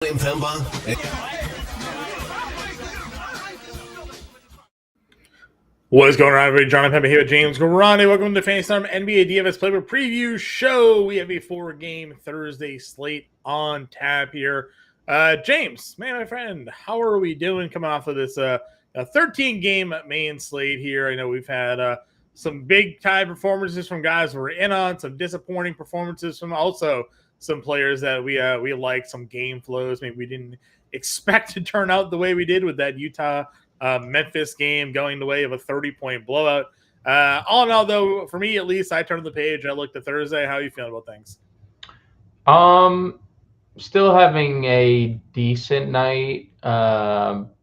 Impemba. What is going on, everybody? Jon Impemba here with James Grande. Welcome to the Fantasy Time NBA DFS Playbook Preview Show. We have a 4-game Thursday slate on tap here. James, man, my friend, how are we doing coming off of this 13-game main slate here? I know we've had some big-time performances from guys we're in on, some disappointing performances from also some players that we like, some game flows. Maybe we didn't expect to turn out the way we did with that Utah Memphis game going the way of a 30-point blowout. All in all, though, for me at least, I turned the page. I looked at Thursday. How are you feeling about things? Still having a decent night. Probably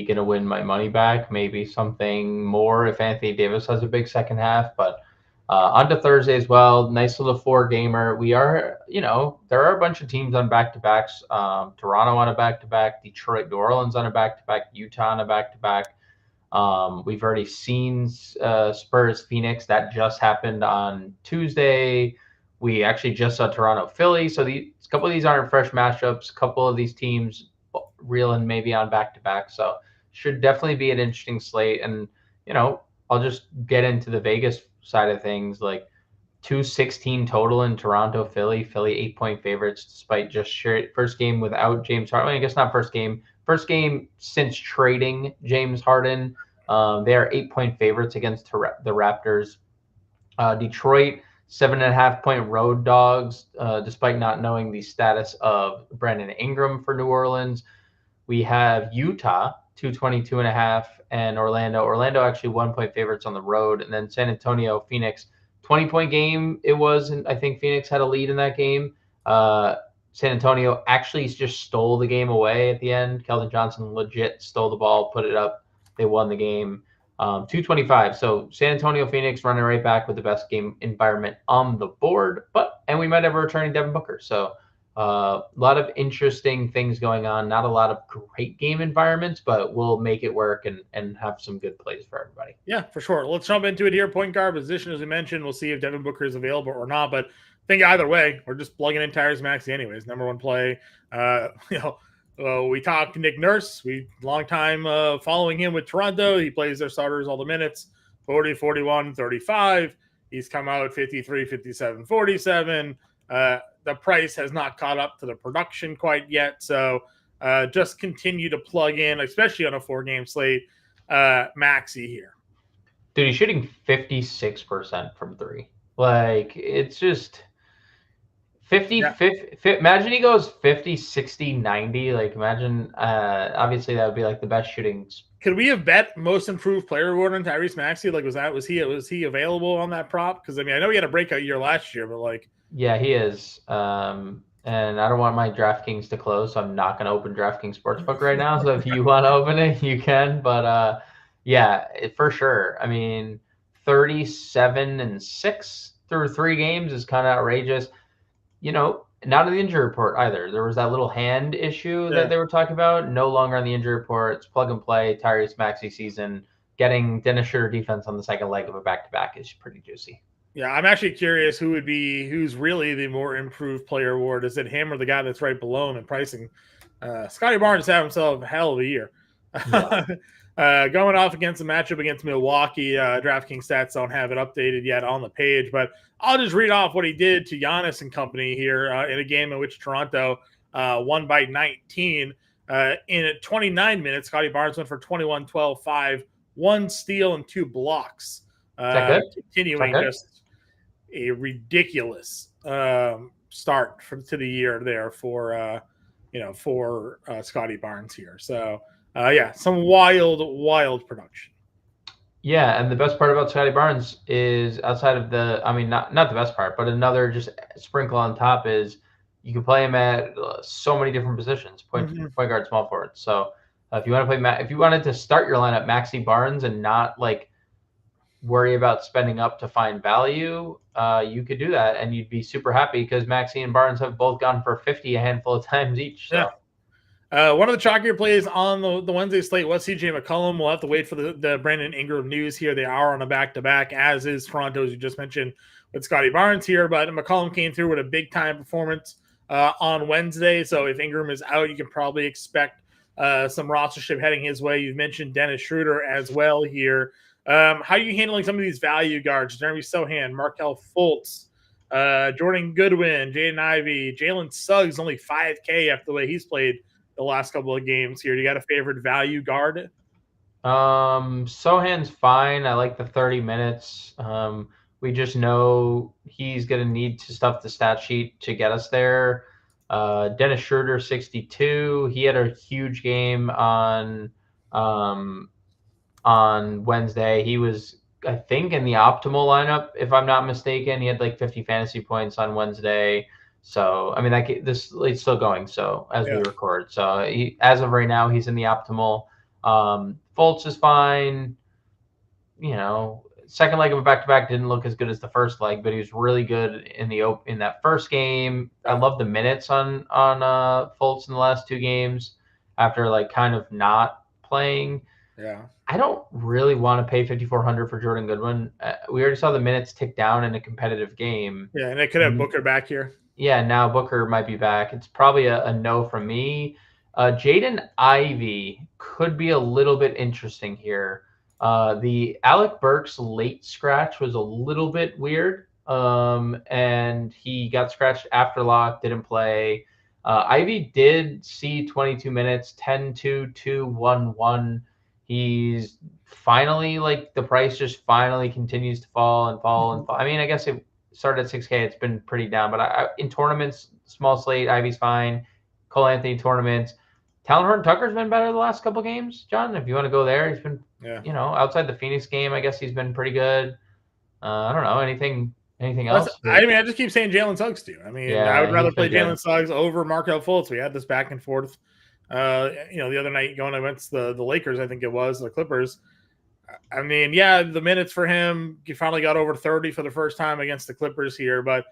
gonna win my money back. Maybe something more if Anthony Davis has a big second half. But on to Thursday as well. Nice little 4-gamer. We are, there are a bunch of teams on back-to-backs. Toronto on a back-to-back. Detroit, New Orleans on a back-to-back. Utah on a back-to-back. We've already seen Spurs, Phoenix. That just happened on Tuesday. We actually just saw Toronto, Philly. So a couple of these aren't fresh matchups. A couple of these teams reeling maybe on back-to-back. So should definitely be an interesting slate. And, I'll just get into the Vegas side of things. Like 216 total in Toronto, Philly 8-point favorites, despite just first game without James Harden. I guess not first game since trading James Harden. They are 8-point favorites against the Raptors. Detroit 7.5-point road dogs, despite not knowing the status of Brandon Ingram for New Orleans. We have Utah 222.5 and Orlando actually 1-point favorites on the road, and then San Antonio, Phoenix 20-point game it was, and I think Phoenix had a lead in that game. San Antonio actually just stole the game away at the end. Keldon Johnson legit stole the ball, put it up. They won the game. 225. So San Antonio, Phoenix running right back with the best game environment on the board. And we might have a returning Devin Booker. So a lot of interesting things going on. Not a lot of great game environments, but we'll make it work and have some good plays for everybody. Yeah, for sure. Let's jump into it here. Point guard position, as we mentioned, we'll see if Devin Booker is available or not. But I think either way, we're just plugging in Tyrese Maxey anyways. Number one play. We talked to Nick Nurse. We long time following him with Toronto. He plays their starters all the minutes, 40, 41, 35. He's come out 53, 57, 47. The price has not caught up to the production quite yet. So just continue to plug in, especially on a 4-game slate, Maxey here. Dude, he's shooting 56% from 3. Like, it's just 50, yeah. 50, imagine he goes 50, 60, 90. Like, imagine, obviously that would be like the best shooting. Could we have bet most improved player award on Tyrese Maxey? Like, was he available on that prop? Because I know he had a breakout year last year, but like, yeah, he is. And I don't want my DraftKings to close, so I'm not going to open DraftKings Sportsbook right now. So if you want to open it, you can. But yeah, for sure. 37-6 through 3 games is kind of outrageous. Not in the injury report either. There was that little hand issue that they were talking about. No longer on the injury report. It's plug and play. Tyrese Maxey season. Getting Dennis Schroeder defense on the second leg of a back-to-back is pretty juicy. Yeah, I'm actually curious who's really the more improved player award. Is it him or the guy that's right below him in pricing? Scotty Barnes had himself a hell of a year. Yeah. Going off against the matchup against Milwaukee, DraftKings stats don't have it updated yet on the page, but I'll just read off what he did to Giannis and company here in a game in which Toronto won by 19. In 29 minutes, Scotty Barnes went for 21, 12, 5, 1 steal, and 2 blocks. Continuing just a ridiculous start to the year there for Scotty Barnes here. So some wild production. Yeah, and the best part about Scotty Barnes is outside of not the best part, but another just sprinkle on top is you can play him at so many different positions, point guard, small forward. So if you want to play, if you wanted to start your lineup Maxey Barnes and not like worry about spending up to find value, you could do that, and you'd be super happy because Maxey and Barnes have both gone for 50 a handful of times each. So. Yeah. One of the chalkier plays on the Wednesday slate was CJ McCollum. We'll have to wait for the Brandon Ingram news here. They are on a back-to-back, as is Toronto, as you just mentioned, with Scotty Barnes here. But McCollum came through with a big-time performance on Wednesday. So if Ingram is out, you can probably expect some rostership heading his way. You've mentioned Dennis Schroeder as well here. How are you handling some of these value guards? Jeremy Sohan, Markelle Fultz, Jordan Goodwin, Jaden Ivey, Jalen Suggs, only 5K after the way he's played the last couple of games here. Do you got a favorite value guard? Sohan's fine. I like the 30 minutes. We just know he's going to need to stuff the stat sheet to get us there. Dennis Schroeder, 62. He had a huge game on Wednesday. He was, I think, in the optimal lineup, if I'm not mistaken. He had like 50 fantasy points on Wednesday. So, I mean, this it's still going. So as we record, so as of right now, he's in the optimal. Fultz is fine. Second leg of a back-to-back didn't look as good as the first leg, but he was really good in that first game. I love the minutes on Fultz in the last two games after like kind of not playing. Yeah. I don't really want to pay $5,400 for Jordan Goodwin. We already saw the minutes tick down in a competitive game. Yeah, and they could have Booker back here. Yeah, now Booker might be back. It's probably a no from me. Jaden Ivey could be a little bit interesting here. The Alec Burks late scratch was a little bit weird, and he got scratched after lock, didn't play. Ivey did see 22 minutes, 10-2, 2-1-1. He's finally, like, the price just finally continues to fall and fall and fall. I mean, I guess it started at 6K. It's been pretty down, but in tournaments, small slate, Ivey's fine. Cole Anthony tournaments. Talon Horton-Tucker's been better the last couple games, John. If you want to go there, he's been, outside the Phoenix game, I guess he's been pretty good. I don't know. Anything else? I mean, I just keep saying Jalen Suggs too. I mean, I would rather play Jalen Suggs over Markelle Fultz. We had this back and forth. The other night going against the Lakers, I think it was, the Clippers. I mean, yeah, the minutes for him, he finally got over 30 for the first time against the Clippers here, but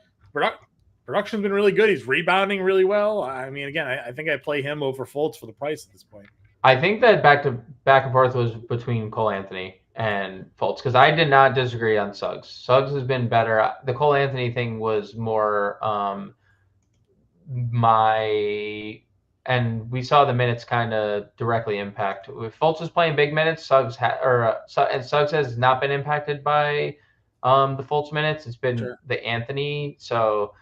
production's been really good. He's rebounding really well. I mean, again, I think I play him over Fultz for the price at this point. I think that back and forth was between Cole Anthony and Fultz, because I did not disagree on Suggs. Suggs has been better. The Cole Anthony thing was more and we saw the minutes kind of directly impact. If Fultz is playing big minutes, Suggs has not been impacted by the Fultz minutes. It's been the Anthony. So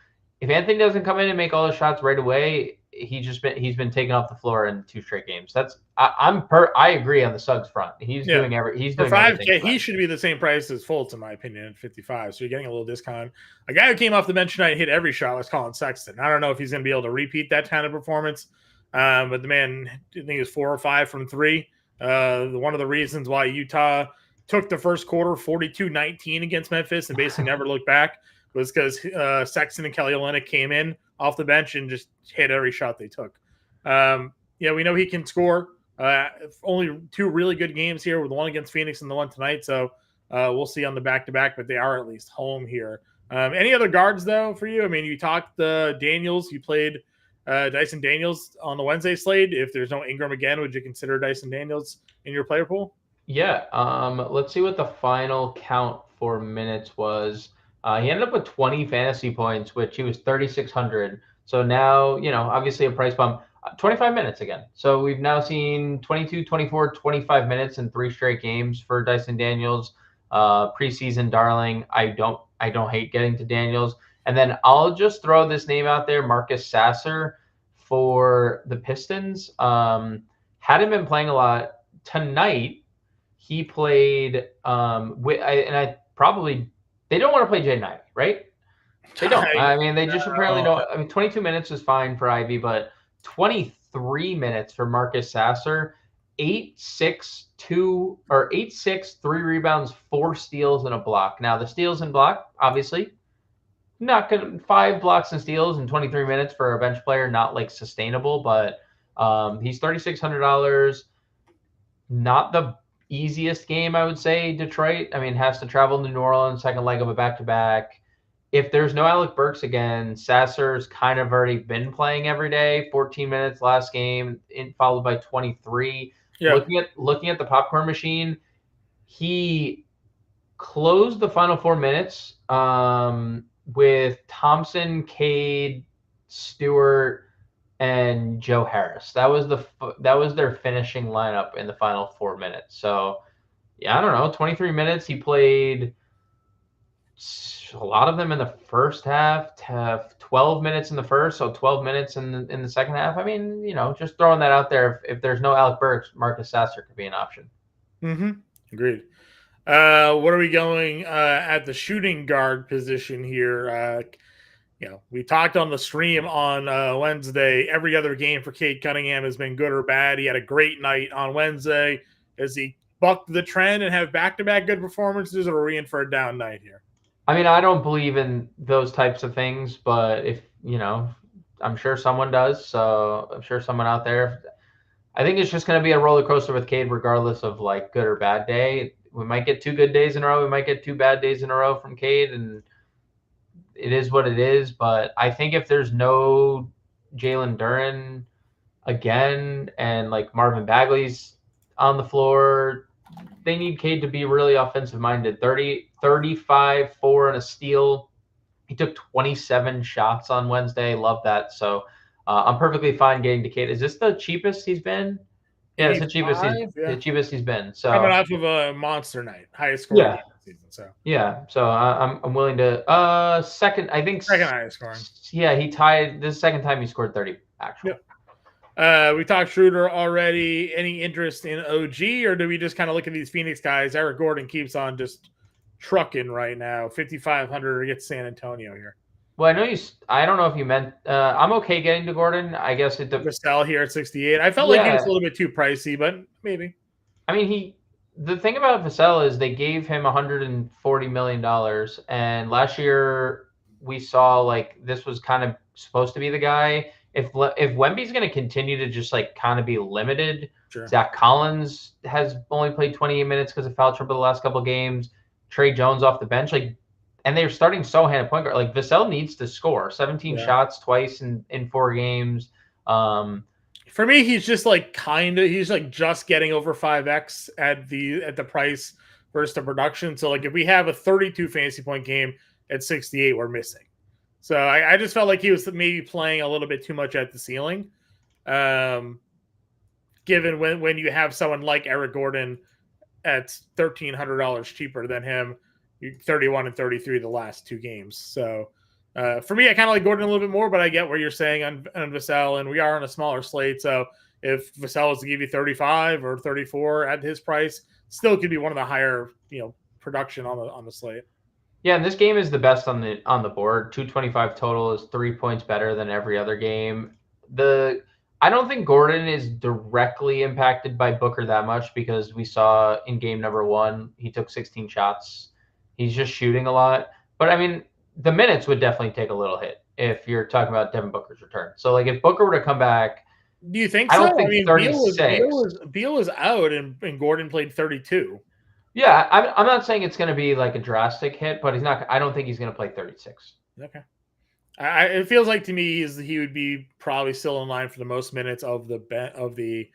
if Anthony doesn't come in and make all the shots right away, he's been taken off the floor in 2 straight games. I agree on the Suggs front. He's doing for 5K. He should be the same price as Fultz in my opinion at 55. So you're getting a little discount. A guy who came off the bench tonight hit every shot was Colin Sexton. I don't know if he's going to be able to repeat that kind of performance, but the man, I think he was 4 or 5 from 3. One of the reasons why Utah took the first quarter 42-19 against Memphis and basically never looked back was because Sexton and Kelly Olynyk came in off the bench and just hit every shot they took. We know he can score. Only 2 really good games here, with one against Phoenix and the one tonight. So we'll see on the back-to-back, but they are at least home here. Any other guards, though, for you? I mean, you talked Daniels. You played Dyson Daniels on the Wednesday slate. If there's no Ingram again, would you consider Dyson Daniels in your player pool? Yeah. Let's see what the final count for minutes was. He ended up with 20 fantasy points, which he was 3,600. So now, obviously a price bump. 25 minutes again. So we've now seen 22, 24, 25 minutes in 3 straight games for Dyson Daniels. Preseason darling. I don't hate getting to Daniels. And then I'll just throw this name out there, Marcus Sasser for the Pistons. Hadn't been playing a lot tonight. He played they don't want to play Jaden Ivey, right? They don't. I mean, they just apparently don't. I mean, 22 minutes is fine for Ivey, but 23 minutes for Marcus Sasser, 8-6, 3 rebounds, 4 steals, and a block. Now, the steals and block, obviously, not good. 5 blocks and steals in 23 minutes for a bench player, not like sustainable, but he's $3,600. Not the easiest game, I would say, Detroit. I mean, has to travel to New Orleans, second leg of a back-to-back. If there's no Alec Burks again, Sasser's kind of already been playing every day. 14 minutes last game, followed by 23. Yeah. Looking at the popcorn machine, he closed the final 4 minutes with Thompson, Cade, Stewart, and Joe Harris. That was their finishing lineup in the final 4 minutes. So yeah, I don't know, 23 minutes. He played a lot of them in the first half, to have 12 minutes in the first, so 12 minutes in the second half. I mean, just throwing that out there. If there's no Alec Burks, Marcus Sasser could be an option. Agreed. What are we going at the shooting guard position here? We talked on the stream on Wednesday. Every other game for Cade Cunningham has been good or bad. He had a great night on Wednesday. Does he buck the trend and have back-to-back good performances, or are we in for a down night here? I mean, I don't believe in those types of things, but if, I'm sure someone does. So I'm sure someone out there. I think it's just going to be a roller coaster with Cade, regardless of like good or bad day. We might get 2 good days in a row. We might get 2 bad days in a row from Cade, and it is what it is. But I think if there's no Jalen Duren again, and like Marvin Bagley's on the floor, they need Cade to be really offensive minded. 35, 4 and a steal. He took 27 shots on Wednesday. Love that. So I'm perfectly fine getting to Cade. Is this the cheapest he's been? Yeah, it's the cheapest he's been. So coming off of a monster night, highest scoring game of the season. So so I'm willing to second highest scoring. Yeah, he tied. This is the second time he scored 30 actually. Yep. We talked Schroeder already. Any interest in OG, or do we just kind of look at these Phoenix guys? Eric Gordon keeps on just trucking right now. 5,500 against San Antonio here. Well, I don't know if you meant. I'm okay getting to Gordon. I guess Vassell here at 68. I felt like he was a little bit too pricey, but maybe. I mean, the thing about Vassell is they gave him $140 million, and last year we saw like this was kind of supposed to be the guy. If Wemby's going to continue to just like kind of be limited, sure. Zach Collins has only played 28 minutes because of foul trouble the last couple of games. Trey Jones off the bench, and they're starting Sohan at point guard. Like Vassell needs to score 17 shots twice in 4 games. For me, he's just like he's like just getting over 5x at the price versus the production. So like if we have a 32 fantasy point game at 68, we're missing. So I just felt like he was maybe playing a little bit too much at the ceiling. Given when you have someone like Eric Gordon at $1,300 cheaper than him, 31 and 33 the last 2 games. So for me, I kind of like Gordon a little bit more, but I get what you're saying on Vassell, and we are on a smaller slate. So if Vassell was to give you 35 or 34 at his price, still could be one of the higher production on the slate. Yeah, and this game is the best on the board. 225 total is 3 points better than every other game. I don't think Gordon is directly impacted by Booker that much because we saw in game number 1 he took 16 shots. He's just shooting a lot. But I mean, the minutes would definitely take a little hit if you're talking about Devin Booker's return. So like if Booker were to come back, do you think I so? don't think 36. Beal was out and Gordon played 32. Yeah, I'm not saying it's going to be like a drastic hit, but I don't think he's going to play 36. Okay. It feels like to me he would be probably still in line for the most minutes of the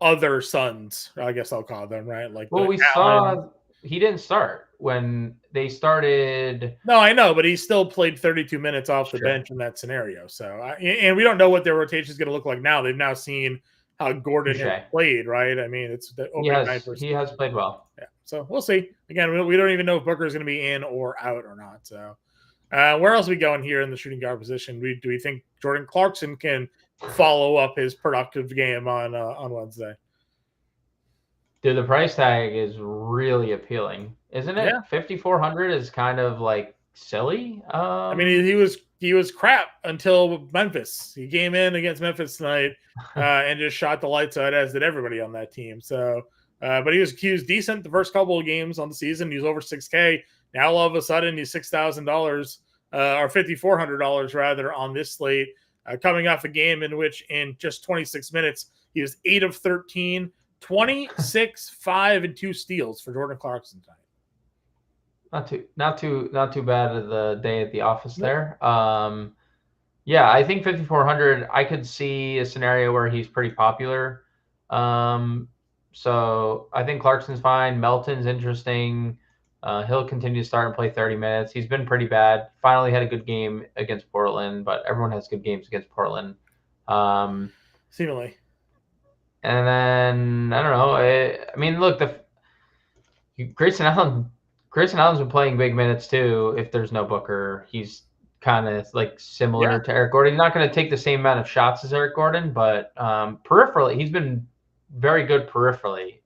other Suns. I guess I'll call them, right? Like, well, we saw he didn't start when they started. No, I know, but he still played 32 minutes off the bench in that scenario. So, and we don't know what their rotation is going to look like now. They've now seen how Gordon has played, right? I mean, it's the opening night he has played well. Yeah, so we'll see. Again, we don't even know if Booker is going to be in or out or not. So, where else are we going here in the shooting guard position? Do we think Jordan Clarkson can follow up his productive game on Wednesday? Dude, the price tag is really appealing, isn't it? Yeah. 5,400 is kind of like silly. I mean, he was crap until Memphis. He came in against Memphis tonight and just shot the lights out, as did everybody on that team. So, but he was decent the first couple of games on the season. He was over $6K. Now all of a sudden he's $6,000 or $5,400 rather on this slate, coming off a game in which in just 26 minutes he was 8 of 13, 26, 5 and 2 steals for Jordan Clarkson tonight. Not too bad of the day at the office there. Yeah, I think 5,400. I could see a scenario where he's pretty popular. So I think Clarkson's fine. Melton's interesting. He'll continue to start and play 30 minutes. He's been pretty bad. Finally had a good game against Portland, but everyone has good games against Portland. Seemingly. And then I don't know. I mean, look, Grayson Allen's been playing big minutes too. If there's no Booker, he's kind of like similar to Eric Gordon. He's not going to take the same amount of shots as Eric Gordon, but peripherally, he's been very good peripherally.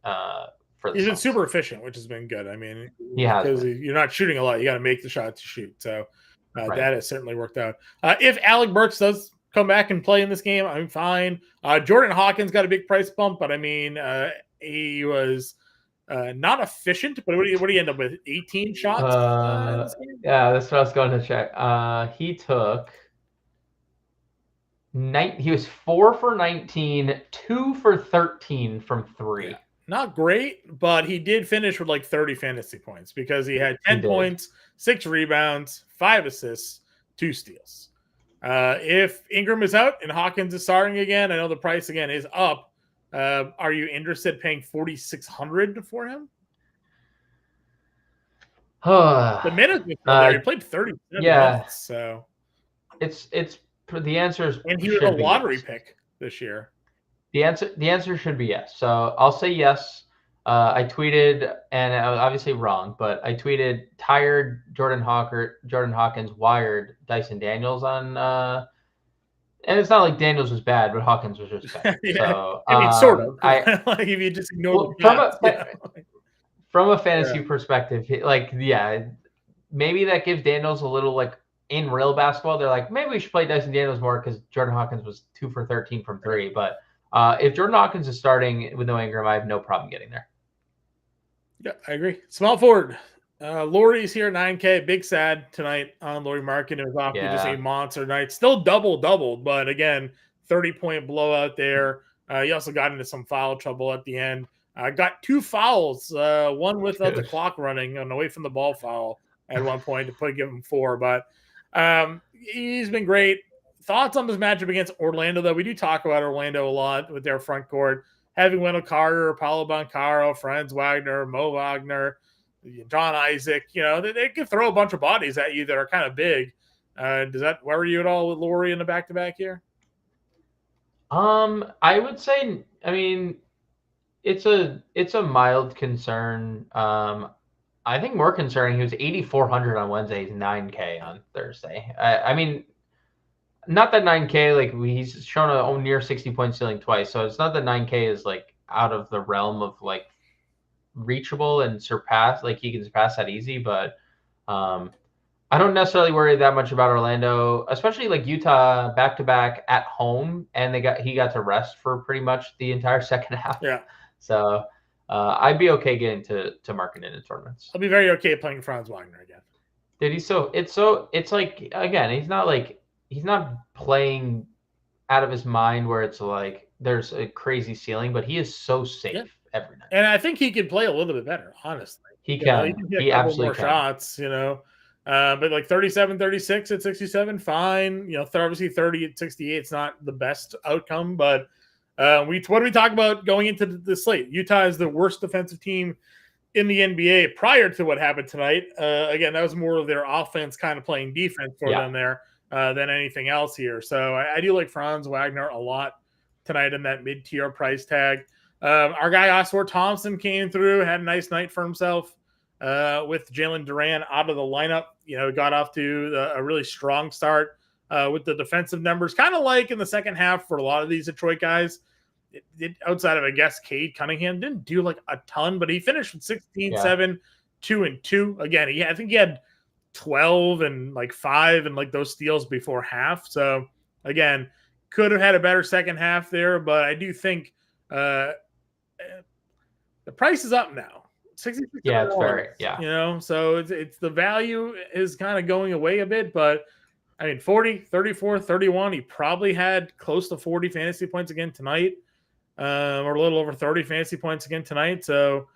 He's been super efficient, which has been good. I mean, because you're not shooting a lot, you got to make the shot to shoot. So that has certainly worked out. If Alec Burks does come back and play in this game, I'm fine. Jordan Hawkins got a big price bump, but I mean, he was not efficient. But what do you end up with? 18 shots? Yeah, that's what I was going to check. He took. He was 4 for 19, 2 for 13 from 3. Yeah. Not great, but he did finish with like 30 fantasy points because he had 10 points, 6 rebounds, 5 assists, 2 steals. If Ingram is out and Hawkins is starting again, I know the price again is up. Are you interested in paying $4,600 for him? The minutes there, he played 37 minutes, so it's the answer is, and he was a lottery pick this year. The answer should be yes. So I'll say yes. I tweeted, and I was obviously wrong, but I tweeted tired Jordan Hawkins wired Dyson Daniels on, and it's not like Daniels was bad, but Hawkins was just bad. Yeah. So I mean, sort of. Like if you just ignore from a fantasy perspective, maybe that gives Daniels a little like in real basketball. They're like, maybe we should play Dyson Daniels more because Jordan Hawkins was 2 for 13 from 3, but. If Jordan Hawkins is starting with no Ingram, I have no problem getting there. Yeah, I agree. Small forward. Laurie's here, 9K. Big sad tonight on Laurie Market. It was off just a monster night. Still doubled, but again, 30-point blowout there. He also got into some foul trouble at the end. Got 2 fouls, one without the clock running, and away from the ball foul at one point to give him 4. But he's been great. Thoughts on this matchup against Orlando, though? We do talk about Orlando a lot with their front court. Having Wendell Carter, Paulo Banchero, Franz Wagner, Mo Wagner, John Isaac, they can throw a bunch of bodies at you that are kind of big. Does that worry you at all with Laurie in the back-to-back here? I would say, I mean, it's a mild concern. I think more concerning, he was 8,400 on Wednesday. He's 9K on Thursday. I mean, not that 9K, like he's shown a near 60-point ceiling twice. So it's not that 9K is like out of the realm of like reachable and surpass, like he can surpass that easy. But I don't necessarily worry that much about Orlando, especially like Utah back-to-back at home. And he got to rest for pretty much the entire second half. Yeah. So I'd be okay getting to market in tournaments. I'll be very okay playing Franz Wagner again. Dude, it's like, again, he's not playing out of his mind where it's like there's a crazy ceiling, but he is so safe every night. And I think he can play a little bit better, honestly. He can. He absolutely more can. Shots, but like 37, 36 at 67, fine. Obviously 30 at 68, it's not the best outcome, but what do we talk about going into the slate? Utah is the worst defensive team in the NBA prior to what happened tonight. Again, that was more of their offense kind of playing defense for them there. Than anything else here. So I do like Franz Wagner a lot tonight in that mid-tier price tag. Our guy Oscar Thompson came through, had a nice night for himself with Jalen Durant out of the lineup. Got off to a really strong start with the defensive numbers, kind of like in the second half for a lot of these Detroit guys. Outside of, I guess, Cade Cunningham didn't do like a ton, but he finished with 16, 7, 2, and 2. Again, I think he had 12 and like 5 and like those steals before half. So again, could have had a better second half there, but I do think the price is up now. 66. Yeah, it's fair. Yeah. So it's the value is kind of going away a bit, but I mean 40, 34, 31, he probably had close to 40 fantasy points again tonight. Or a little over 30 fantasy points again tonight. So,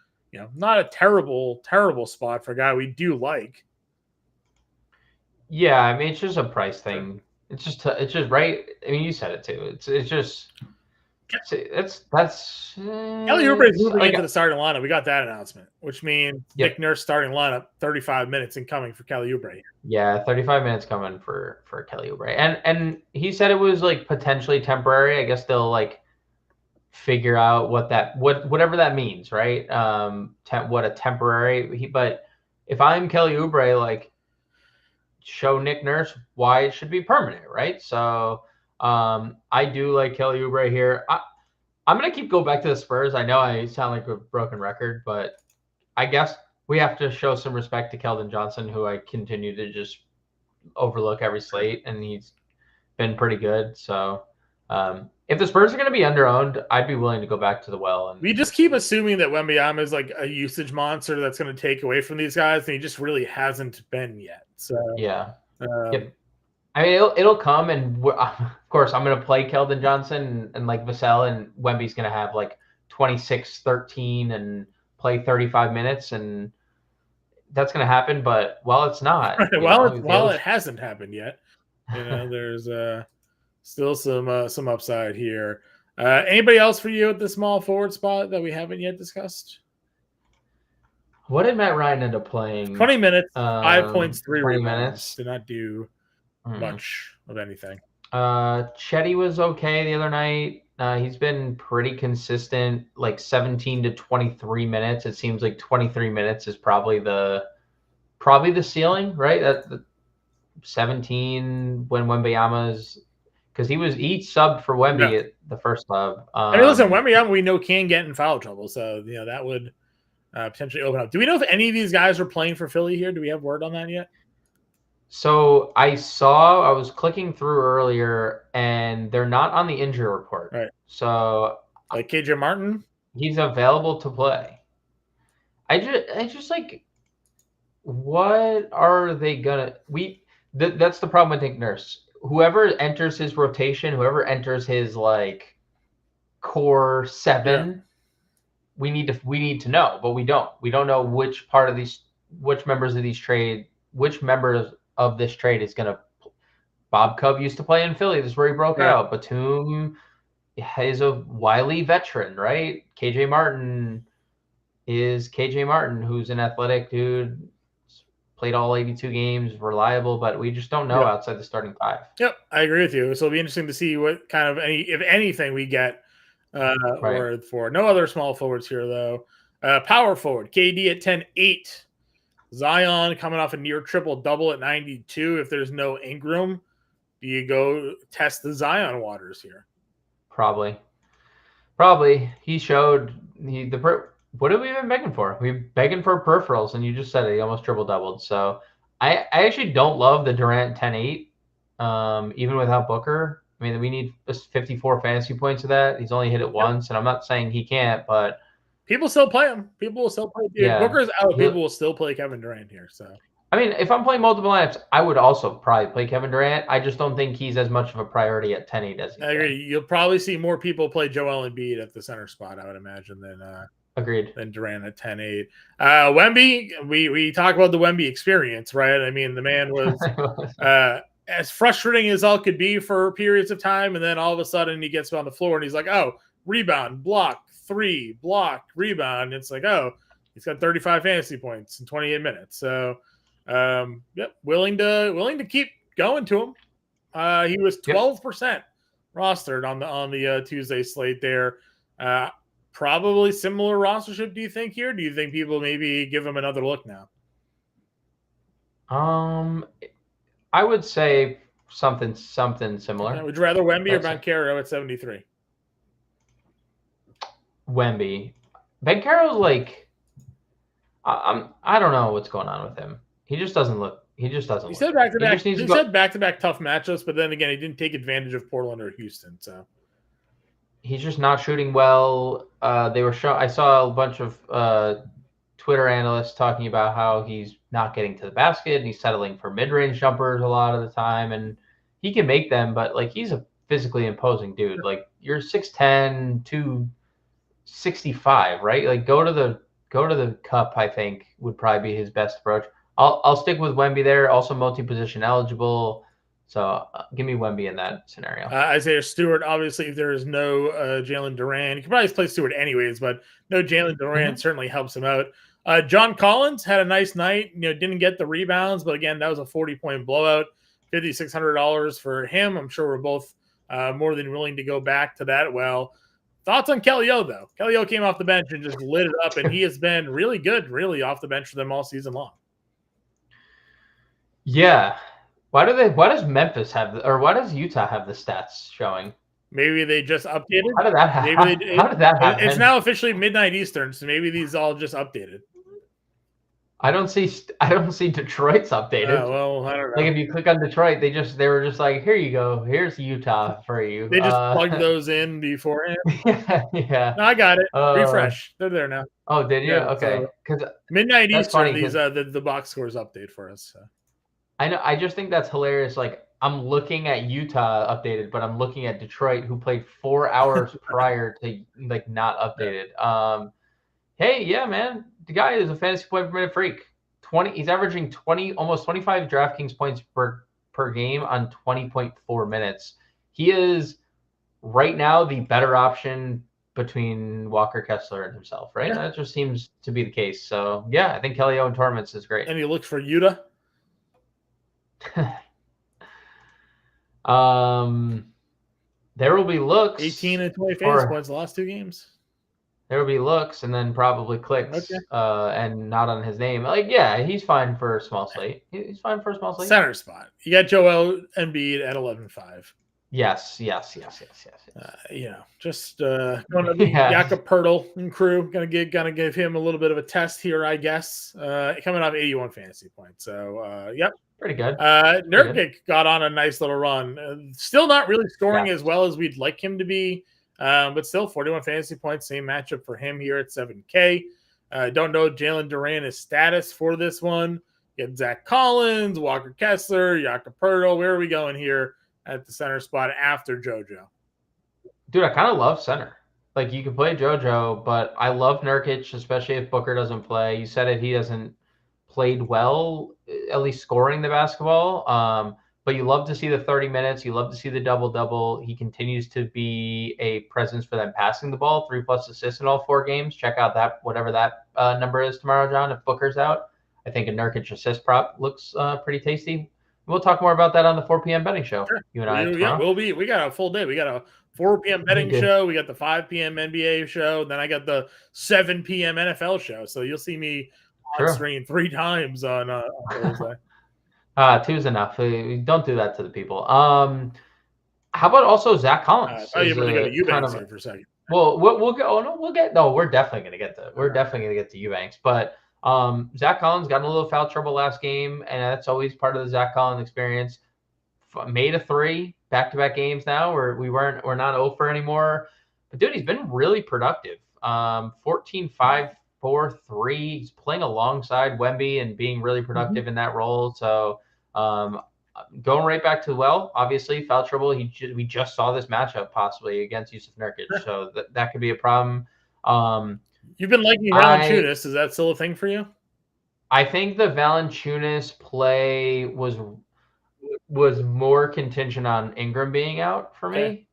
not a terrible spot for a guy we do like. Yeah, I mean, it's just a price thing. It's just right. I mean, you said it too. It's just That's Kelly Oubre is moving like into the starting lineup. We got that announcement, which means Nick Nurse starting lineup, 35 minutes incoming for Kelly Oubre. Yeah, 35 minutes coming for Kelly Oubre. And he said it was like potentially temporary. I guess they'll like figure out whatever that means, right? What a temporary but if I'm Kelly Oubre, like show Nick Nurse why it should be permanent, right? So I do like Kelly Oubre here. I'm gonna go back to the Spurs. I know I sound like a broken record, but I guess we have to show some respect to Keldon Johnson, who I continue to just overlook every slate, and he's been pretty good. So if the Spurs are going to be underowned, I'd be willing to go back to the well. And we just keep assuming that Wembanyama is like a usage monster that's going to take away from these guys, and he just really hasn't been yet. So yeah, yep. I mean, it'll come, and of course, I'm going to play Keldon Johnson and like Vassell, and Wemby's going to have like 26-13 and play 35 minutes, and that's going to happen. But it's not. It hasn't happened yet. There's still some upside here. Anybody else for you at the small forward spot that we haven't yet discussed? What did Matt Ryan end up playing? 20 minutes, 5 points, 3 rebounds. Minutes. Did not do much of anything. Chetty was okay the other night. He's been pretty consistent, like 17 to 23 minutes. It seems like 23 minutes is probably the ceiling, right? That 17 when Wembanyama's, because he subbed for Wemby at the first sub. Listen, Wembanyama we know can get in foul trouble, so that would potentially open up. Do we know if any of these guys are playing for Philly here? Do we have word on that yet? So I was clicking through earlier, and they're not on the injury report. Right. So like KJ Martin, he's available to play. I just like, what are they gonna? That's the problem with Nick Nurse. Whoever enters his rotation, whoever enters his like core 7, we need to know, but we don't. We don't know which members of this trade is gonna. Bob Cove used to play in Philly. This is where he broke out. Batum is a wily veteran, right? KJ Martin, who's an athletic dude. Played all 82 games, reliable, but we just don't know outside the starting 5. Yep, I agree with you. So it'll be interesting to see what kind of if anything, we get word for. No other small forwards here, though. Power forward, KD at 10-8. Zion coming off a near triple-double at 92. If there's no Ingram, do you go test the Zion waters here? Probably. He showed what have we been begging for? We're begging for peripherals, and you just said it. He almost triple-doubled. So I actually don't love the Durant 10-8, even without Booker. I mean, we need 54 fantasy points of that. He's only hit it once, and I'm not saying he can't, but people still play him. People will still play. If Booker's out, people will still play Kevin Durant here. So I mean, if I'm playing multiple lineups, I would also probably play Kevin Durant. I just don't think he's as much of a priority at 10-8 as he I agree. You'll probably see more people play Joel Embiid at the center spot, I would imagine, than agreed. Than Durant at 10-8. Wemby, we talk about the Wemby experience, right? I mean, the man was as frustrating as all could be for periods of time, and then all of a sudden he gets on the floor and he's like, oh, rebound, block, 3, block, rebound. It's like, oh, he's got 35 fantasy points in 28 minutes. So willing to keep going to him. He was 12% rostered on the Tuesday slate there. Probably similar rostership, do you think here? Do you think people maybe give him another look now? I would say something similar. Would you rather Wemby or Banchero at 73? Wemby. Banchero's like, I don't know what's going on with him. He just doesn't look. He said back-to-back. He said back-to-back tough matchups, but then again, he didn't take advantage of Portland or Houston. So he's just not shooting well. I saw a bunch of Twitter analysts talking about how he's not getting to the basket and he's settling for mid-range jumpers a lot of the time, and he can make them, but like he's a physically imposing dude. Like you're 6'10", 265, right? Like go to the cup, I think would probably be his best approach. I'll stick with Wemby there. Also multi-position eligible. So give me Wemby in that scenario. Isaiah Stewart, obviously, if there is no Jalen Durant, you can probably play Stewart anyways, but no Jalen Durant certainly helps him out. John Collins had a nice night. Didn't get the rebounds, but again, that was a 40-point blowout. $5,600 for him. I'm sure we're both more than willing to go back to that. Well, thoughts on Kelly O, though? Kelly O came off the bench and just lit it up, and he has been really good, really off the bench for them all season long. Yeah. Why does Memphis why does Utah have the stats showing? Maybe they just updated. How did that happen? How did that happen? It's now officially midnight Eastern, so maybe these all just updated. I don't see Detroit's updated. Well, I don't know. Like if you click on Detroit, they were just like, here you go, here's Utah for you. They just plugged those in beforehand. Yeah. No, I got it. Refresh. They're there now. Oh, did you? Yeah, okay. Because midnight Eastern, these the box scores update for us. So. I know. I just think that's hilarious. Like I'm looking at Utah updated, but I'm looking at Detroit, who played 4 hours prior to like not updated. Hey, yeah, man, the guy is a fantasy point per minute freak. He's averaging almost 25 DraftKings points per game on 20.4 minutes. He is right now the better option between Walker Kessler and himself, right? Yeah. That just seems to be the case. So yeah, I think Kelly O in tournaments is great. And he looks for Utah. There will be looks. 18 and 20 fantasy points the last 2 games. There will be looks and then probably clicks, and not on his name. Like, yeah, he's fine for a small slate. He's fine for a small slate. Center spot. You got Joel Embiid at 11.5. Yes. Just going to be Jakob Poeltl and crew. Gonna give him a little bit of a test here, I guess. Coming off 81 fantasy points. So, yep. Pretty good. Nurkic got on a nice little run. Still not really scoring as well as we'd like him to be. But still 41 fantasy points, same matchup for him here at 7K. Don't know Jalen Durant's status for this one. You get Zach Collins, Walker Kessler, Jakob Poeltl. Where are we going here at the center spot after JoJo? Dude, I kind of love center. Like, you can play JoJo, but I love Nurkic, especially if Booker doesn't play. You said it, he hasn't played well, at least scoring the basketball. But you love to see the 30 minutes. You love to see the double-double. He continues to be a presence for them passing the ball, 3+ assists in all 4 games. Check out that, whatever that number is tomorrow, John, if Booker's out. I think a Nurkic assist prop looks pretty tasty. We'll talk more about that on the 4 p.m. betting show. Sure. You and I tomorrow. Yeah, we got a full day. We got a 4 p.m. betting show. We got the 5 p.m. NBA show. Then I got the 7 p.m. NFL show. So you'll see me on screen 3 times on Thursday. 2 is enough. Don't do that to the people. How about also Zach Collins? You're going to go to Eubanks here for a second. Well, we'll go. No, we'll get. No, we're definitely going to get to. We're definitely going to get to Eubanks. But Zach Collins got in a little foul trouble last game, and that's always part of the Zach Collins experience. Made a 3 back-to-back games now, where we're not 0 for anymore. But dude, he's been really productive. 14, 5, 4, 3. He's playing alongside Wemby and being really productive in that role. So going right back to obviously foul trouble. We just saw this matchup possibly against Yusuf Nurkic, so that could be a problem. You've been liking Valanciunas. Is that still a thing for you? I think the Valanciunas play was more contingent on Ingram being out for me.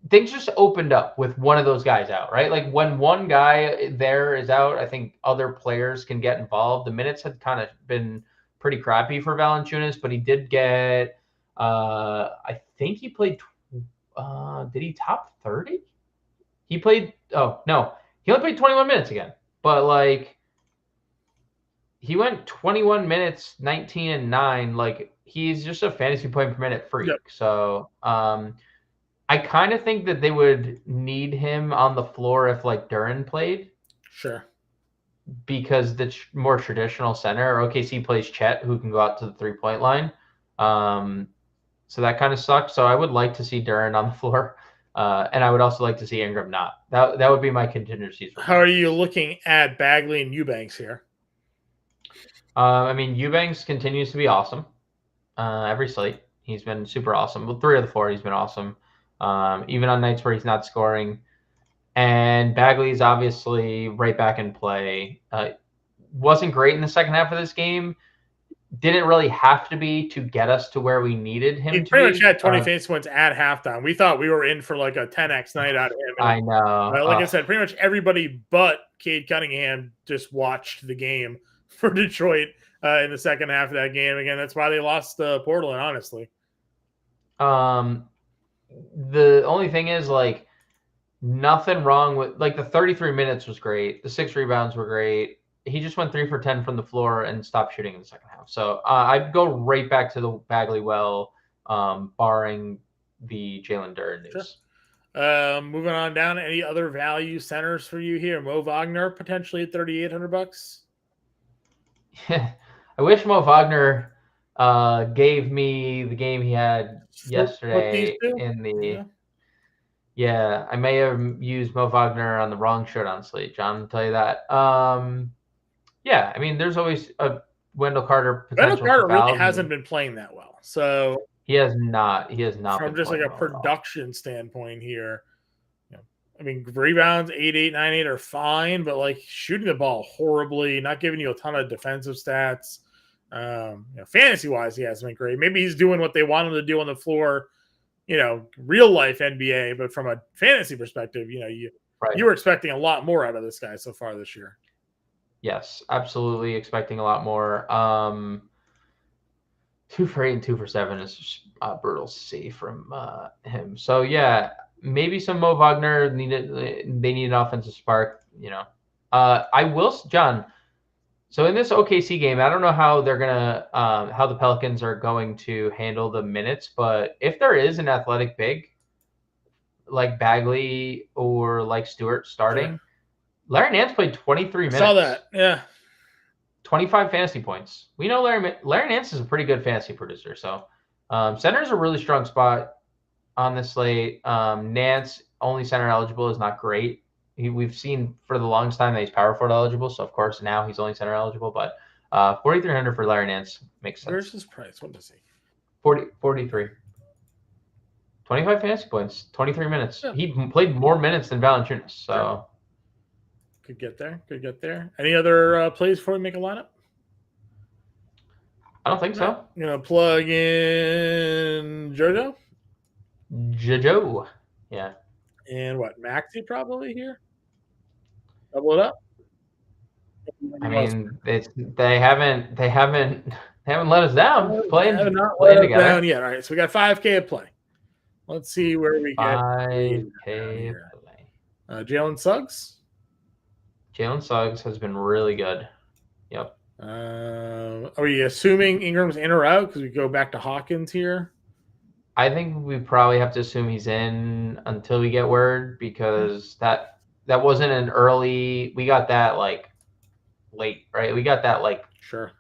Things just opened up with one of those guys out, right? Like when one guy there is out, I think other players can get involved. The minutes had kind of been pretty crappy for Valanciunas, but he did get, I think he played, did he top 30? He played, he only played 21 minutes again, but like he went 21 minutes, 19 and 9. Like he's just a fantasy point per minute freak. Yep. So, I kind of think that they would need him on the floor if like Duran played. Sure. Because the more traditional center, OKC plays Chet, who can go out to the 3-point line. So that kind of sucks. So I would like to see Duran on the floor. And I would also like to see Ingram not. That would be my contingencies. How are you looking at Bagley and Eubanks here? I mean, Eubanks continues to be awesome. Every slate, he's been super awesome. Well, 3 of the 4, he's been awesome. Even on nights where he's not scoring. And Bagley's obviously right back in play. Wasn't great in the second half of this game. didn't really have to be to get us to where we needed him He to pretty much be. had 20 fantasy points at halftime. We thought we were in for like a 10x night out of him. And, I know. like I said, pretty much everybody but Cade Cunningham just watched the game for Detroit in the second half of that game. Again, that's why they lost Portland, honestly. The only thing is, like, nothing wrong with, like, the 33 minutes was great. The 6 rebounds were great. He just went 3 for 10 from the floor and stopped shooting in the second half. So I'd go right back to the Bagley well, barring the Jalen Duren news. Sure. Moving on down, any other value centers for you here? Mo Wagner potentially at $3,800. I wish Mo Wagner gave me the game he had yesterday in the. Yeah, I may have used Mo Wagner on the wrong shirt on Slate, John. I'll tell you that. Yeah, I mean, there's always a Wendell Carter potential. Wendell Carter really hasn't been playing that well, so he has not. He has not. From just like a production standpoint here, I mean, rebounds 8, 9, 8 are fine, but like shooting the ball horribly, not giving you a ton of defensive stats. Fantasy wise, he hasn't been great. Maybe he's doing what they want him to do on the floor, real life NBA, but from a fantasy perspective, you were expecting a lot more out of this guy so far this year. Yes, absolutely expecting a lot more. 2 for 8 and 2 for 7 is brutal to see from him. So yeah, maybe some Mo Wagner they need an offensive spark. I will, John. So in this OKC game, I don't know how they're gonna how the Pelicans are going to handle the minutes, but if there is an athletic big like Bagley or like Stewart starting, sure. Larry Nance played 23 minutes. Saw that, yeah. 25 fantasy points. We know Larry Nance is a pretty good fantasy producer. So center is a really strong spot on this slate. Nance, only center eligible, is not great. We've seen for the longest time that he's power forward eligible. So, of course, now he's only center eligible. But 4,300 for Larry Nance makes sense. Where's his price? What does he? 43. 25 fantasy points, 23 minutes. Yeah. He played more minutes than Valanciunas. So. Sure. Could get there. Any other plays before we make a lineup? I don't think so. I'm going to plug in JoJo. Yeah. And what? Maxi probably here? Double it up? I mean, they haven't let us down. Playing together. Down yet. All right, so we got 5K at play. Let's see where we get 5K play. Jalen Suggs. Jalen Suggs has been really good. Yep. Are we assuming Ingram's in or out because we go back to Hawkins here? I think we probably have to assume he's in until we get word, because that wasn't an early. We got that like late, right? We got that like sure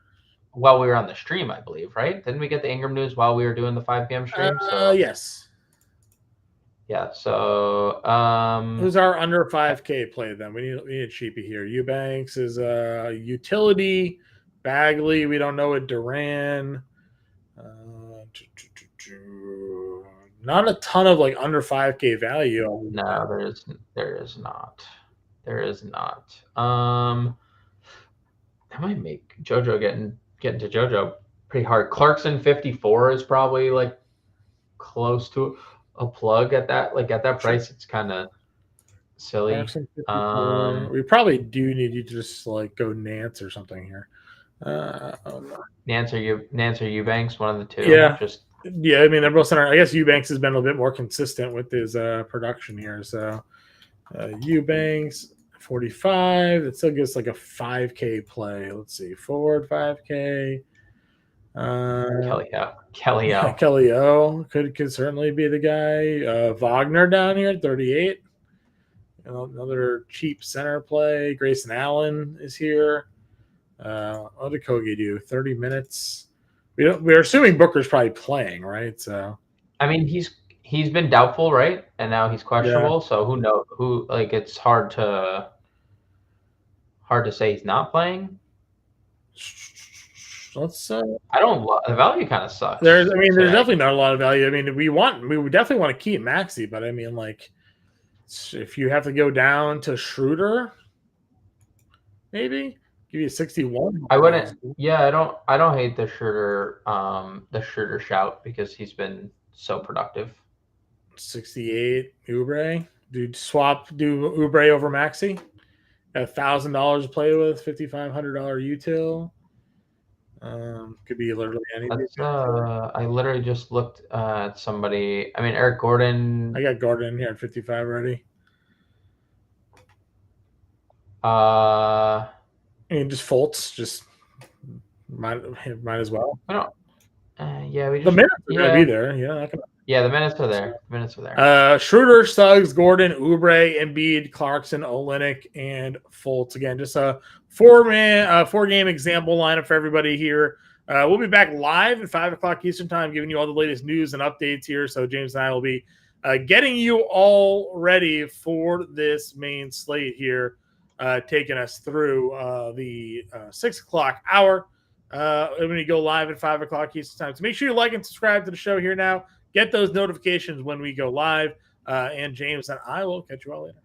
while we were on the stream, I believe, right? Didn't we get the Ingram news while we were doing the 5 p.m. stream? Yes. Yeah, so who's our under 5K play then? We need a cheapie here. Eubanks is a utility. Bagley, we don't know it. Durant. Not a ton of like under 5K value. No, there is not. That might make JoJo getting to JoJo pretty hard. Clarkson 54 is probably like close to a plug at that price. It's kind of silly. We probably do need you to just like go Nance or something here. Nance or Eubanks, one of the two. Yeah. I mean, they're both center. I guess Eubanks has been a little bit more consistent with his production here. So Eubanks 45. It still gives like a 5K play. Let's see, forward 5K. Kelly O could certainly be the guy. Wagner down here at 38. Another cheap center play. Grayson Allen is here. What did Kogi do? 30 minutes. We're assuming Booker's probably playing, right? So I mean, he's been doubtful, right? And now he's questionable. Yeah. So who knows? It's hard to say he's not playing. Let's. The value kind of sucks. There's definitely not a lot of value. I mean, we would definitely want to keep Maxey, but I mean, like, if you have to go down to Schroeder, maybe. Give you 61. I wouldn't. Yeah, I don't hate the Schroeder shout because he's been so productive. 68 Oubre. Do Oubre over Maxi. $1,000 to play with, $5,500 util. Could be literally anything. I literally just looked at somebody. I mean, Eric Gordon. I got Gordon here at 55 already. I mean, just Fultz, just might as well. I don't. Yeah, we just the minutes are gonna be there. Yeah, the minutes are there. Schroeder, Suggs, Gordon, Oubre, Embiid, Clarkson, Olynyk, and Fultz. Again, just a 4-game example lineup for everybody here. We'll be back live at 5 o'clock Eastern time, giving you all the latest news and updates here. So James and I will be getting you all ready for this main slate here, taking us through the 6 o'clock hour. When we go live at 5 o'clock Eastern time. So make sure you like and subscribe to the show here now. Get those notifications when we go live. And James and I will catch you all later.